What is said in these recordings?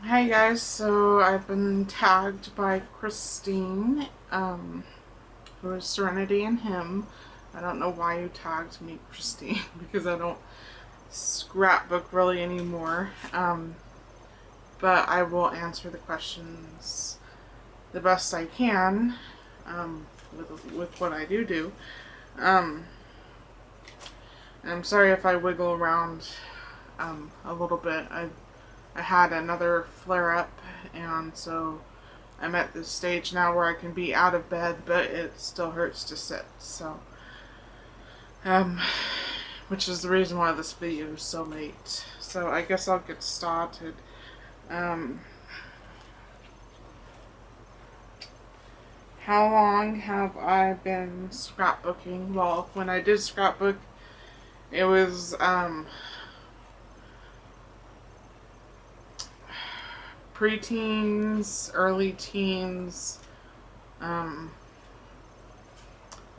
Hi guys, so I've been tagged by Christine, who is Serenity and Him. I don't know why you tagged me, Christine, because I don't scrapbook really anymore. But I will answer the questions the best I can, with what I do. Um, I'm sorry if I wiggle around a little bit. I had another flare up, and so I'm at this stage now where I can be out of bed, but it still hurts to sit. So, um, which is the reason why this video is so late. So I guess I'll get started. Um, how long have I been scrapbooking? Well, when I did scrapbook, it was preteens, early teens. Um,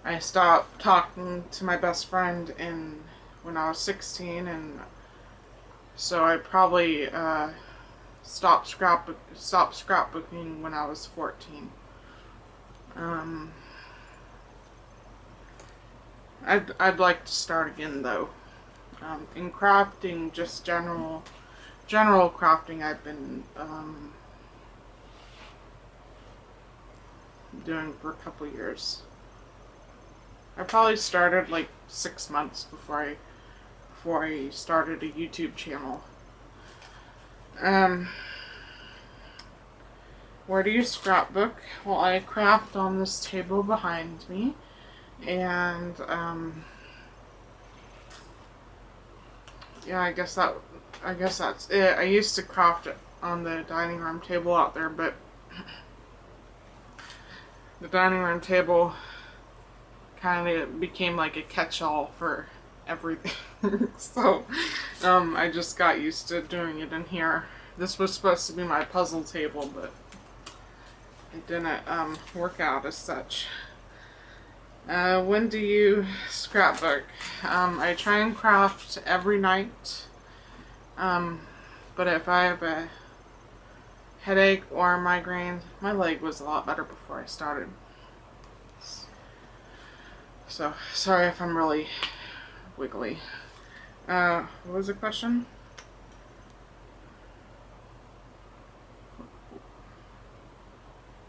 I stopped talking to my best friend when I was 16, and so I probably stopped scrapbooking when I was 14. Um, I'd like to start again though. In crafting, just general crafting, I've been doing for a couple years. I probably started like 6 months before I started a YouTube channel. Um, where do you scrapbook? Well, I craft on this table behind me, and yeah, I guess that's it. I used to craft it on the dining room table out there, but the dining room table kind of became like a catch-all for everything. So, I just got used to doing it in here. This was supposed to be my puzzle table, but it didn't work out as such. When do you scrapbook? I try and craft every night. But if I have a headache or a migraine, my leg was a lot better before I started. So, sorry if I'm really wiggly. What was the question?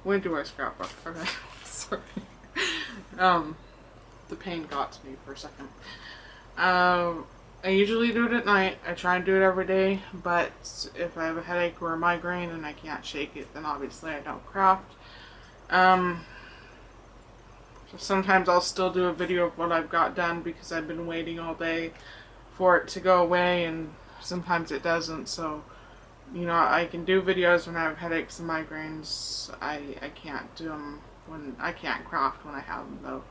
When do I scrapbook? Okay, sorry. Um, the pain got to me for a second. I usually do it at night. I try and do it every day, but if I have a headache or a migraine and I can't shake it, then obviously I don't craft. So sometimes I'll still do a video of what I've got done because I've been waiting all day for it to go away, and sometimes it doesn't. So, I can do videos when I have headaches and migraines. I can't do them when I can't craft when I have them though.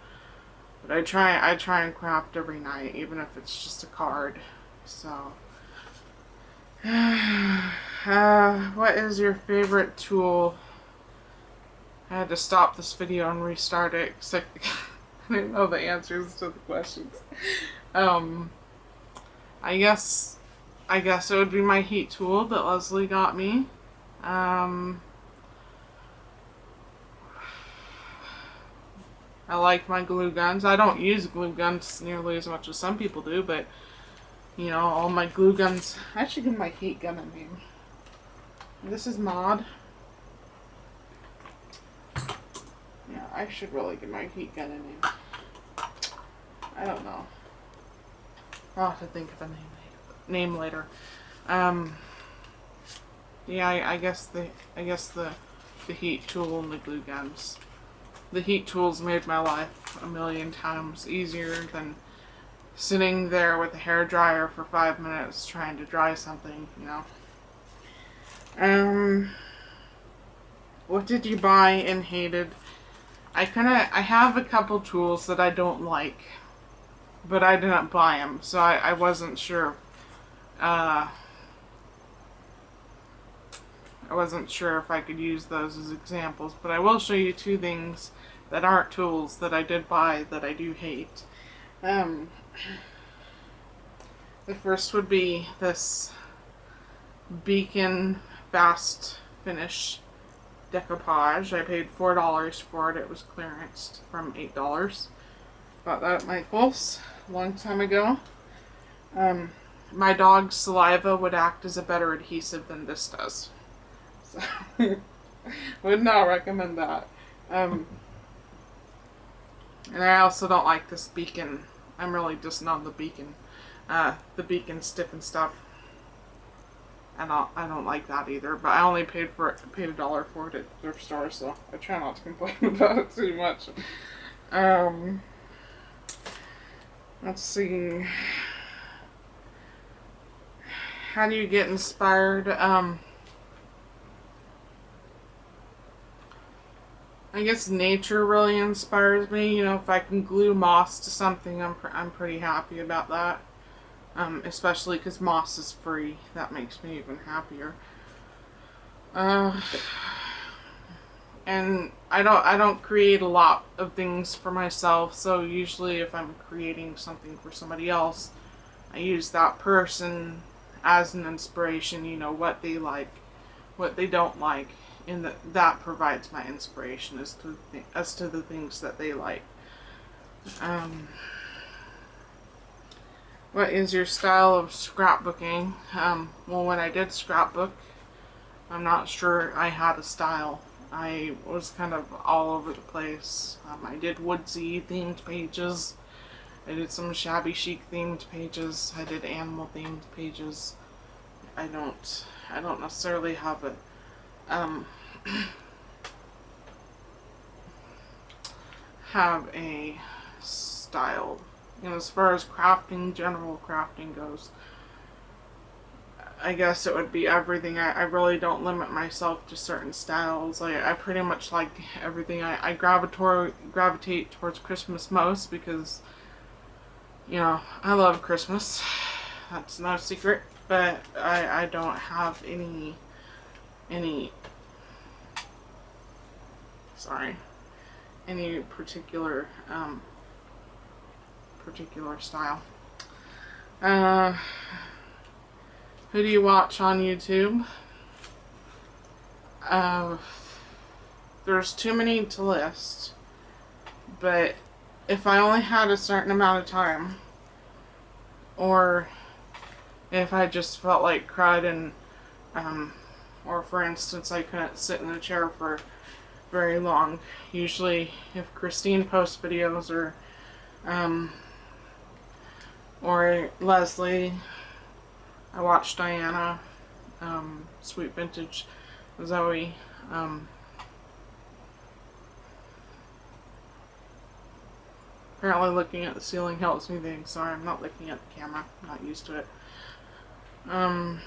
But I try and craft every night, even if it's just a card. So, what is your favorite tool? I had to stop this video and restart it because I didn't know the answers to the questions. Um, I guess it would be my heat tool that Leslie got me. Um, I like my glue guns. I don't use glue guns nearly as much as some people do, but all my glue guns. I should give my heat gun a name. This is Maud. Yeah, I should really give my heat gun a name. I don't know. I'll have to think of a name later. Yeah, I guess the heat tool and the glue guns. The heat tools made my life a million times easier than sitting there with a hair dryer for 5 minutes trying to dry something. What did you buy and hated? I have a couple tools that I don't like, but I didn't buy them, so I wasn't sure. I wasn't sure if I could use those as examples, but I will show you two things that aren't tools that I did buy that I do hate. Um, the first would be this beacon fast finish decoupage. I paid $4 for it. It was clearanced from $8. Bought that at Michael's a long time ago. My dog's saliva would act as a better adhesive than this does. So, would not recommend that. And I also don't like this beacon. I'm really just not the beacon. The beacon stiff and stuff. I don't like that either. But I only paid $1 for it at the thrift store, so I try not to complain about it too much. Let's see. How do you get inspired? I guess nature really inspires me. You know, if I can glue moss to something, I'm pretty happy about that. Especially because moss is free. That makes me even happier. And I don't create a lot of things for myself, so usually if I'm creating something for somebody else, I use that person as an inspiration, you know, what they like, what they don't like, and that provides my inspiration as to the things that they like. What is your style of scrapbooking? Well, when I did scrapbook, I'm not sure I had a style. I was kind of all over the place. I did woodsy themed pages. I did some shabby chic themed pages. I did animal themed pages. I don't necessarily have a have a style. You know, as far as crafting, general crafting goes, I guess it would be everything. I really don't limit myself to certain styles. I pretty much like everything. I gravitate towards Christmas most because, you know, I love Christmas. That's no secret. But I don't have any particular style. Who do you watch on YouTube? There's too many to list, but if I only had a certain amount of time, or if I just felt like crud and, or for instance, I couldn't sit in a chair for very long, usually if Christine posts videos or Leslie, I watch Diana, Sweet Vintage, Zoe, apparently looking at the ceiling helps me think. Sorry, I'm not looking at the camera, I'm not used to it. I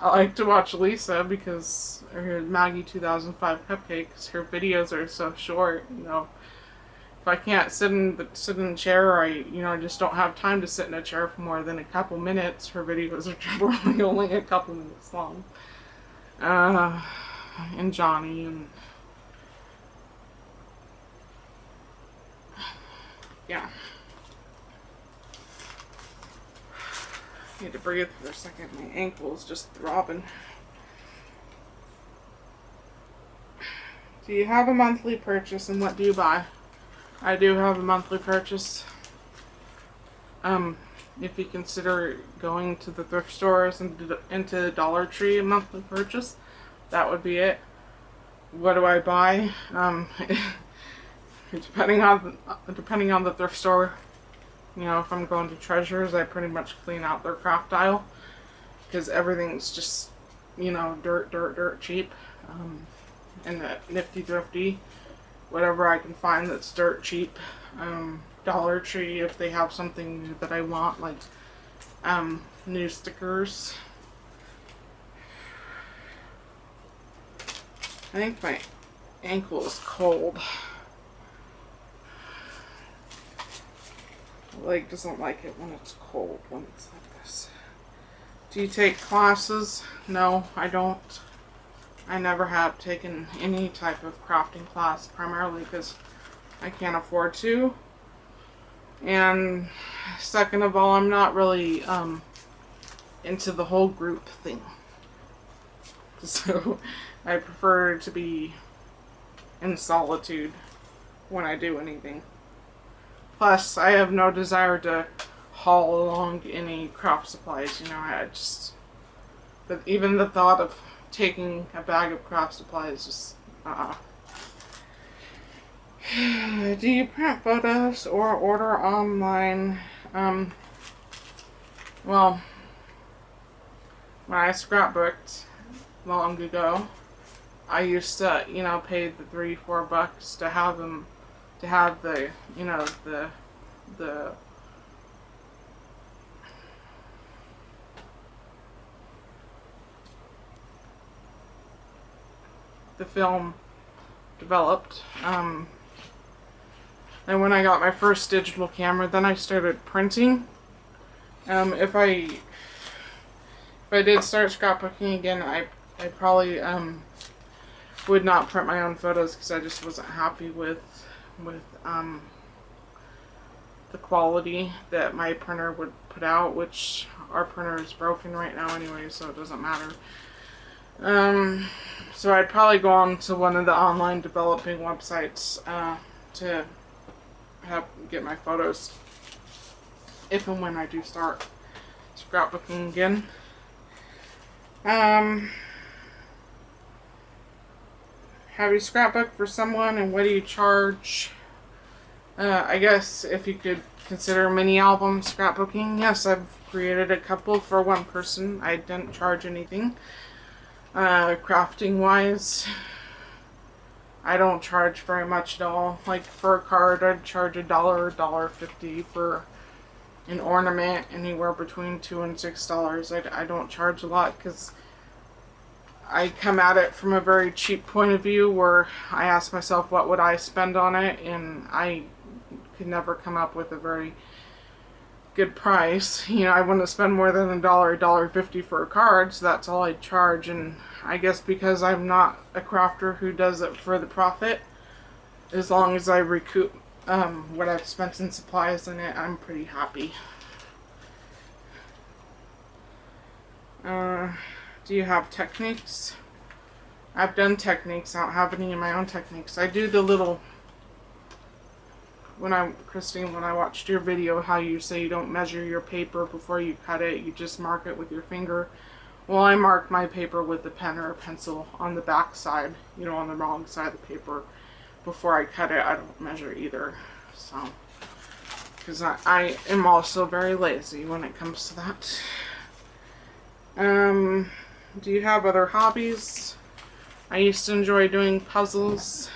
like to watch Lisa because her Maggie 2005 Cupcake, because her videos are so short, you know. If I can't sit in a chair, or I just don't have time to sit in a chair for more than a couple minutes, her videos are generally only a couple minutes long. And Johnny, and yeah. Need to breathe for a second. My ankle is just throbbing. Do you have a monthly purchase, and what do you buy? I do have a monthly purchase. If you consider going to the thrift stores and into Dollar Tree a monthly purchase, that would be it. What do I buy? Depending on the thrift store. You know, if I'm going to Treasures, I pretty much clean out their craft aisle because everything's just, you know, dirt cheap. And the Nifty Thrifty, whatever I can find that's dirt cheap. Dollar Tree, if they have something new that I want, like new stickers. I think my ankle is cold. My leg doesn't like it when it's cold, when it's like this. Do you take classes? No, I don't. I never have taken any type of crafting class, primarily because I can't afford to. And second of all, I'm not really into the whole group thing. So I prefer to be in solitude when I do anything. Plus, I have no desire to haul along any craft supplies, you know, but even the thought of taking a bag of craft supplies just, Do you print photos or order online? Well, when I scrapbooked long ago, I used to, you know, pay the $3-4 to have them, to have the, you know, the film developed. And when I got my first digital camera, then I started printing. If I did start scrapbooking again, I probably would not print my own photos because I just wasn't happy with the quality that my printer would put out, which our printer is broken right now anyway, so it doesn't matter. So I'd probably go on to one of the online developing websites to get my photos if and when I do start scrapbooking again. Have you scrapbooked for someone and what do you charge? I guess if you could consider mini album scrapbooking, yes, I've created a couple for one person. I didn't charge anything. Crafting wise, I don't charge very much at all. Like for a card, I'd charge $1 or $1.50. For an ornament, anywhere between $2 and $6. I don't charge a lot because I come at it from a very cheap point of view where I ask myself what would I spend on it, and I could never come up with a very good price. You know, I wouldn't spend more than $1, $1.50 for a card, so that's all I'd charge. And I guess because I'm not a crafter who does it for the profit, as long as I recoup what I've spent in supplies in it, I'm pretty happy. Do you have techniques? I've done techniques. I don't have any of my own techniques. I do the little, Christine, when I watched your video, how you say you don't measure your paper before you cut it, you just mark it with your finger. Well, I mark my paper with a pen or a pencil on the back side, you know, on the wrong side of the paper. Before I cut it, I don't measure either. So, because I am also very lazy when it comes to that. Do you have other hobbies? I used to enjoy doing puzzles.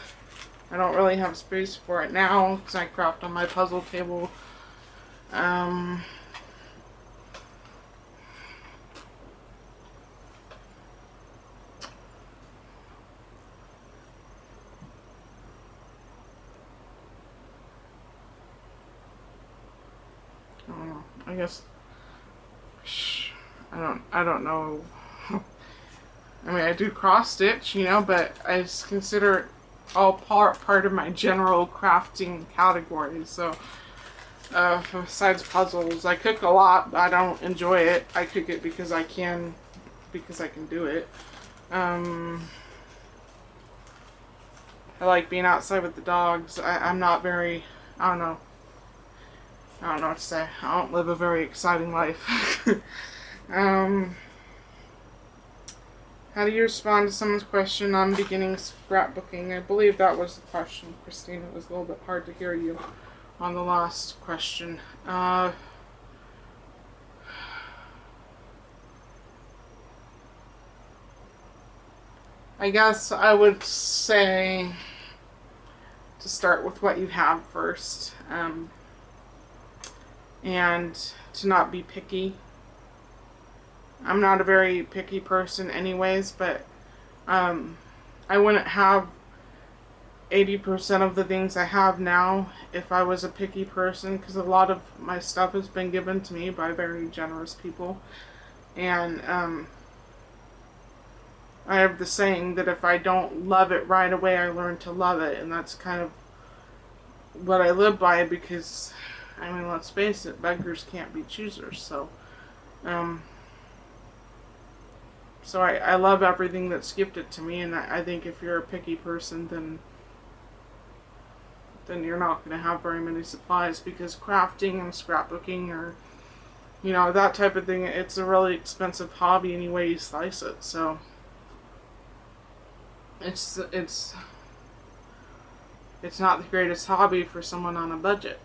I don't really have space for it now because I craft on my puzzle table. I don't know. I guess I don't know. I mean, I do cross stitch, you know, but I just consider it all part of my general crafting category. So, besides puzzles, I cook a lot, but I don't enjoy it. I cook it because I can do it. I like being outside with the dogs. I'm not very, I don't know what to say. I don't live a very exciting life. How do you respond to someone's question on beginning scrapbooking? I believe that was the question, Christine. It was a little bit hard to hear you on the last question. I guess I would say to start with what you have first, and to not be picky. I'm not a very picky person anyways, but I wouldn't have 80% of the things I have now if I was a picky person, because a lot of my stuff has been given to me by very generous people. And I have the saying that if I don't love it right away, I learn to love it, and that's kind of what I live by, because, I mean, let's face it, beggars can't be choosers. So So I love everything that's gifted to me, and I think if you're a picky person, then you're not going to have very many supplies, because crafting and scrapbooking, or that type of thing, it's a really expensive hobby any way you slice it. So it's not the greatest hobby for someone on a budget.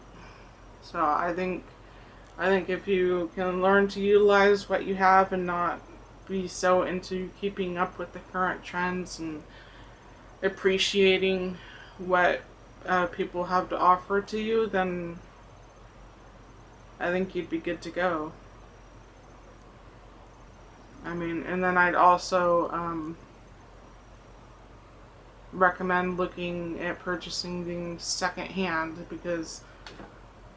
So I think if you can learn to utilize what you have and not be so into keeping up with the current trends and appreciating what people have to offer to you, then I think you'd be good to go. I mean, and then I'd also recommend looking at purchasing things secondhand, because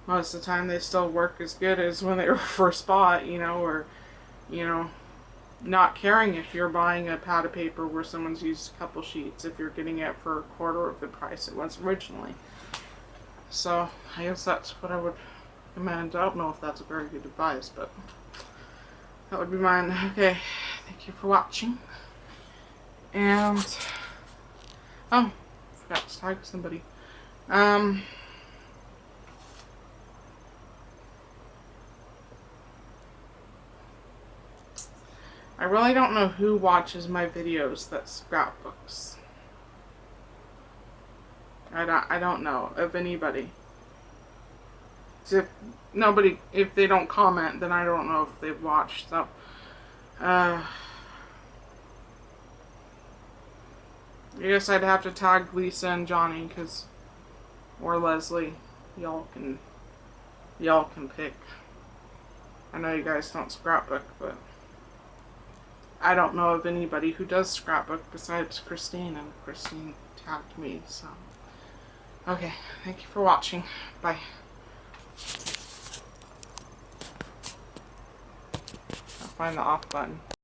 most of the time they still work as good as when they were first bought, or, not caring if you're buying a pad of paper where someone's used a couple sheets, if you're getting it for a quarter of the price it was originally. So I guess that's what I would recommend. I don't know if that's a very good advice, but that would be mine. Okay, thank you for watching. And oh, forgot to tag somebody. I really don't know who watches my videos that scrapbooks. I don't know of anybody. So if they don't comment, then I don't know if they've watched. So, I guess I'd have to tag Lisa and Johnny, or Leslie. Y'all can pick. I know you guys don't scrapbook, but I don't know of anybody who does scrapbook besides Christine, and Christine tagged me. So, okay, thank you for watching. Bye. I'll find the off button.